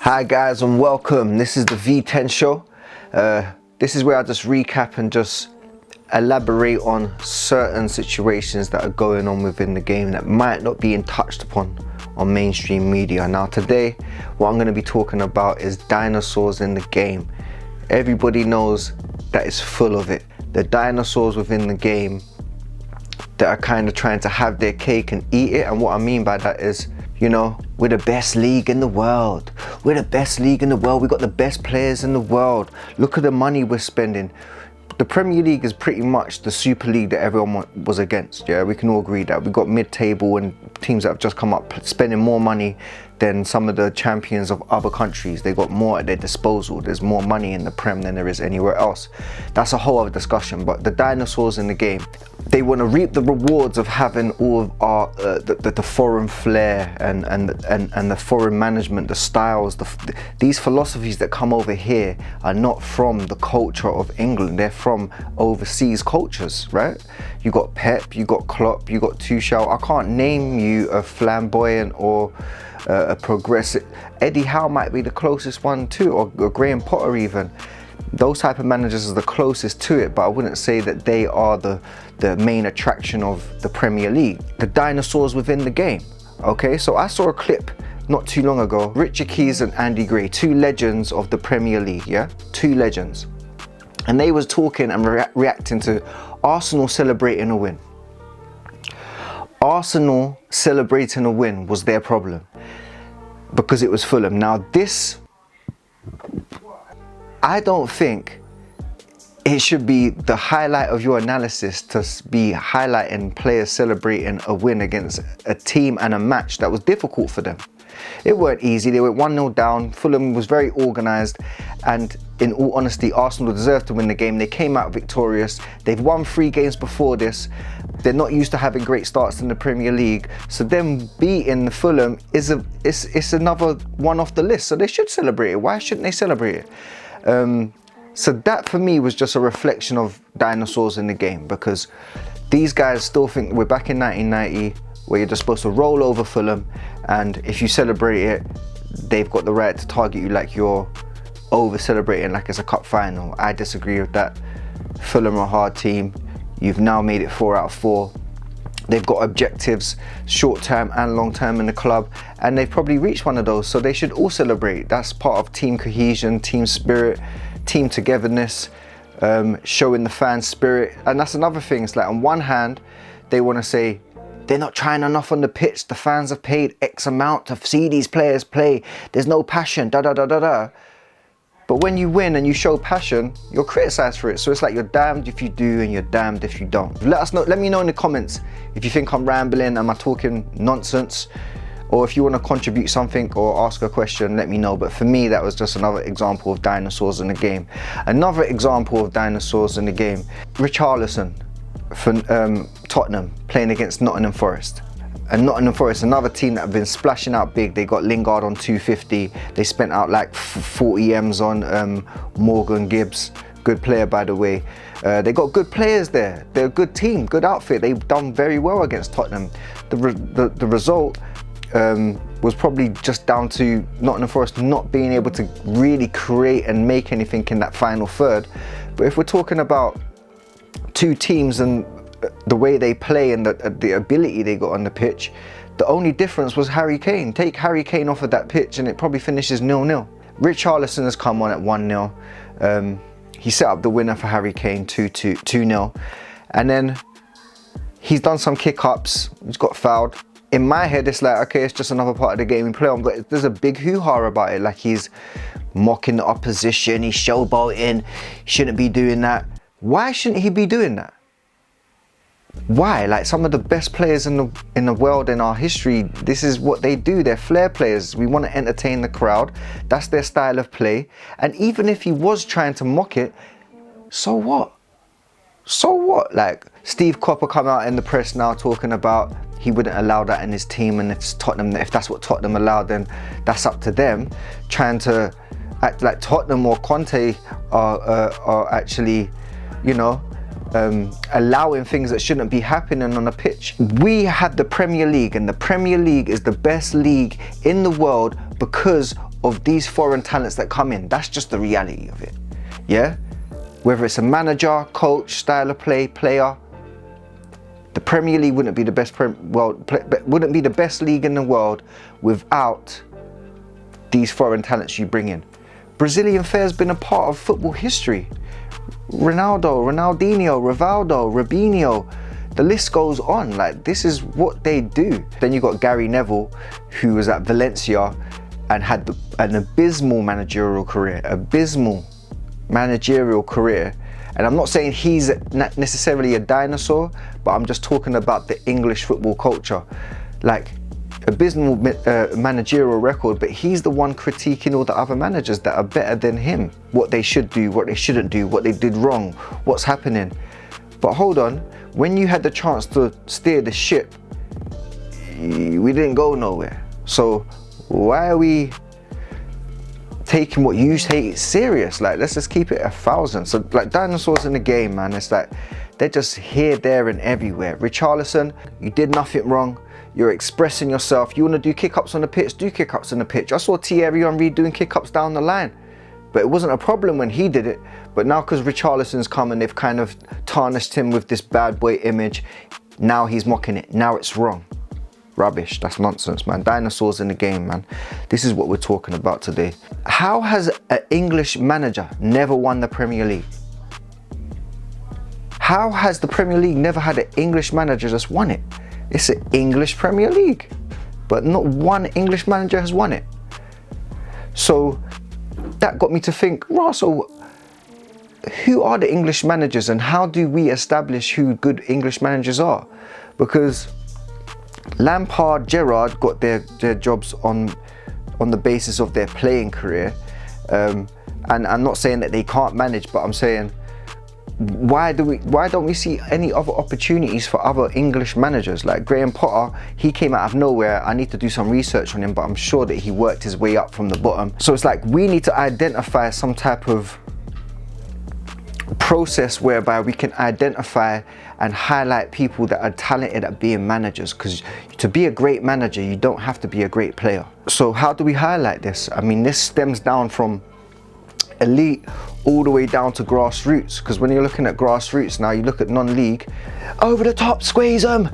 Hi guys and welcome. This is the V10 show. This is where I just recap and just elaborate on certain situations that are going on within the game that might not be touched upon on mainstream media. Now today, what I'm going to be talking about is dinosaurs in the game. Everybody knows that it's full of it. The dinosaurs within the game that are kind of trying to have their cake and eat it. And what I mean by that is, you know, we're the best league in the world. We're the best league in the world. We got the best players in the world. Look at the money we're spending. The Premier League is pretty much the Super League that everyone was against. Yeah, we can all agree that. We got mid-table and teams that have just come up spending more money than some of the champions of other countries. They got more at their disposal. There's more money in the Prem than there is anywhere else. That's a whole other discussion. But the dinosaurs in the game, they want to reap the rewards of having all of our the foreign flair and the foreign management, the styles. These philosophies that come over here are not from the culture of England. They're from overseas cultures, right? You got Pep, you got Klopp, you got Tuchel. I can't name you a flamboyant or a progressive. Eddie Howe might be the closest one too, or Graham Potter even. Those type of managers are the closest to it, but I wouldn't say that they are the main attraction of the Premier League. The dinosaurs within the game. Okay, so I saw a clip not too long ago. Richard Keys and Andy Gray, two legends of the Premier League, yeah? Two legends. And they was talking and reacting to Arsenal celebrating a win. Arsenal celebrating a win was their problem because it was Fulham. Now this, I don't think it should be the highlight of your analysis to be highlighting players celebrating a win against a team and a match that was difficult for them. It weren't easy. They went 1-0 down. Fulham was very organised, and in all honesty, Arsenal deserved to win the game. They came out victorious. They've won 3 games before this. They're not used to having great starts in the Premier League, so them beating Fulham is it's another one off the list. So they should celebrate it. Why shouldn't they celebrate it? So that for me was just a reflection of dinosaurs in the game, because these guys still think we're back in 1990, where you're just supposed to roll over Fulham, and if you celebrate it, they've got the right to target you like you're over celebrating like it's a cup final. I disagree with that. Fulham are a hard team. You've now made it 4 out of 4. They've got objectives, short term and long term in the club, and they've probably reached one of those, so they should all celebrate. That's part of team cohesion, team spirit, team togetherness, showing the fan spirit. And that's another thing. It's like, on one hand, they want to say they're not trying enough on the pitch. The fans have paid X amount to see these players play. There's no passion, da da da da da. But when you win and you show passion, you're criticised for it. So it's like you're damned if you do and you're damned if you don't. Let us know. Let me know in the comments if you think I'm rambling, am I talking nonsense? Or if you want to contribute something or ask a question, let me know. But for me, that was just another example of dinosaurs in the game. Another example of dinosaurs in the game, Richarlison for Tottenham playing against Nottingham Forest. And Nottingham Forest, another team that have been splashing out big. They got Lingard on 250. They spent out like 40 M's on Morgan Gibbs. Good player, by the way. They got good players there. They're a good team, good outfit. They've done very well against Tottenham. The result was probably just down to Nottingham Forest not being able to really create and make anything in that final third. But if we're talking about two teams and the way they play and the ability they got on the pitch, the only difference was Harry Kane. Take Harry Kane off of that pitch and it probably finishes 0-0. Richarlison has come on at 1-0. He set up the winner for Harry Kane, 2-0. And then he's done some kick-ups. He's got fouled. In my head, it's like, okay, it's just another part of the game we play on. But there's a big hoo-ha about it. Like, he's mocking the opposition. He's showboating. He shouldn't be doing that. Why shouldn't he be doing that? Why? Like, some of the best players in the world in our history, this is what they do. They're flair players. We want to entertain the crowd. That's their style of play. And even if he was trying to mock it, so what? So what? Like, Steve Copper come out in the press now talking about he wouldn't allow that in his team, and it's Tottenham. If that's what Tottenham allowed, then that's up to them. Trying to act like Tottenham or Conte are actually, you know, allowing things that shouldn't be happening on a pitch. We have the Premier League, and the Premier League is the best league in the world because of these foreign talents that come in. That's just the reality of it, yeah? Whether it's a manager, coach, style of play, player, the Premier League wouldn't be the best wouldn't be the best league in the world without these foreign talents you bring in. Brazilian flair has been a part of football history. Ronaldo, Ronaldinho, Rivaldo, Robinho, the list goes on. Like, this is what they do. Then you got Gary Neville, who was at Valencia and had an abysmal managerial career, And I'm not saying he's not necessarily a dinosaur, but I'm just talking about the English football culture. Like, abysmal managerial record, but he's the one critiquing all the other managers that are better than him. What they should do, what they shouldn't do, what they did wrong, what's happening. But hold on, when you had the chance to steer the ship, we didn't go nowhere. So why are we taking what you say serious? Like, let's just keep it 1,000. So like, dinosaurs in the game, man, it's like they're just here, there and everywhere. Richarlison, you did nothing wrong. You're expressing yourself. You want to do kick-ups on the pitch, do kick-ups on the pitch. I saw Thierry Henry doing kick-ups down the line, but it wasn't a problem when he did it. But now, because Richarlison's come and they've kind of tarnished him with this bad boy image, now he's mocking it. Now it's wrong. Rubbish. That's nonsense, man. Dinosaurs in the game, man. This is what we're talking about today. How has an English manager never won the Premier League? How has the Premier League never had an English manager just won it? It's an English Premier League, but not one English manager has won it. So that got me to think, Russell, who are the English managers and how do we establish who good English managers are? Because Lampard, Gerrard got their jobs on the basis of their playing career. And I'm not saying that they can't manage, but I'm saying, why don't we see any other opportunities for other English managers? Like Graham Potter, he came out of nowhere. I need to do some research on him, but I'm sure that he worked his way up from the bottom. So it's like, we need to identify some type of process whereby we can identify and highlight people that are talented at being managers, because to be a great manager, you don't have to be a great player. So how do we highlight this? I mean, this stems down from elite all the way down to grassroots, because when you're looking at grassroots now, you look at non-league, over the top, squeeze them,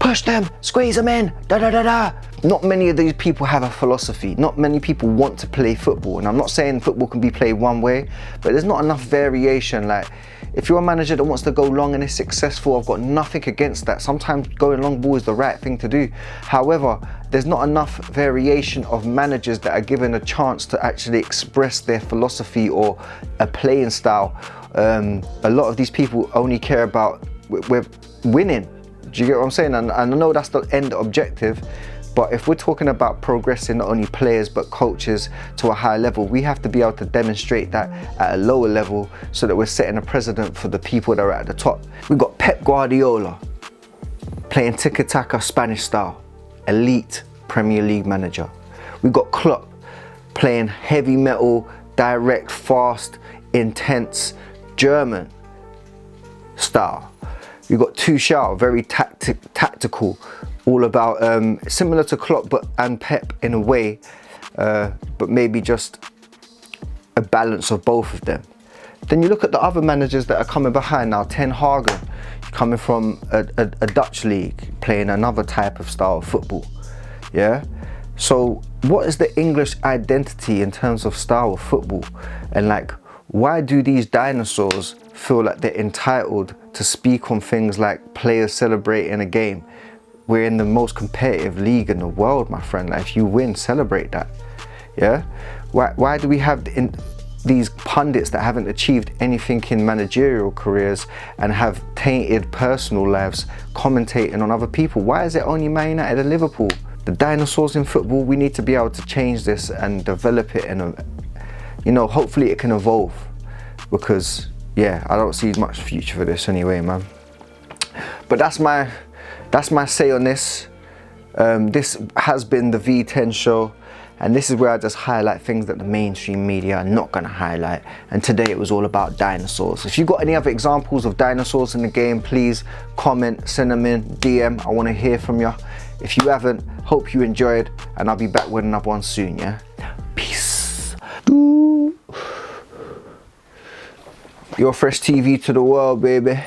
push them, squeeze them in, da da da da. Not many of these people have a philosophy. Not many people want to play football, and I'm not saying football can be played one way, but there's not enough variation. Like, if you're a manager that wants to go long and is successful, I've got nothing against that. Sometimes going long ball is the right thing to do. However, there's not enough variation of managers that are given a chance to actually express their philosophy or a playing style. A lot of these people only care about winning. Do you get what I'm saying? And I know that's the end objective, but if we're talking about progressing not only players but coaches to a high level, we have to be able to demonstrate that at a lower level so that we're setting a precedent for the people that are at the top. We've got Pep Guardiola playing tiki-taka Spanish style, elite Premier League manager. We've got Klopp playing heavy metal, direct, fast, intense German style. We've got Tuchel, very tactical, all about similar to Klopp and Pep in a way, but maybe just a balance of both of them. Then you look at the other managers that are coming behind now. Ten Hag, coming from a Dutch league, playing another type of style of football. Yeah. So what is the English identity in terms of style of football? And like, why do these dinosaurs feel like they're entitled to speak on things like players celebrating a game? We're in the most competitive league in the world, my friend. Like, if you win, celebrate that. Yeah. Why do we have these pundits that haven't achieved anything in managerial careers and have tainted personal lives commentating on other people? Why is it only Man United and Liverpool? The dinosaurs in football, we need to be able to change this and develop it, and you know, hopefully it can evolve, because yeah, I don't see much future for this anyway, man. But that's my say on this. This has been the V10 show, And this is where I just highlight things that the mainstream media are not gonna highlight. And today it was all about dinosaurs. If you've got any other examples of dinosaurs in the game, please comment, send them in, DM. I wanna hear from you. If you haven't, hope you enjoyed, and I'll be back with another one soon, yeah? Peace. Your fresh TV to the world, baby.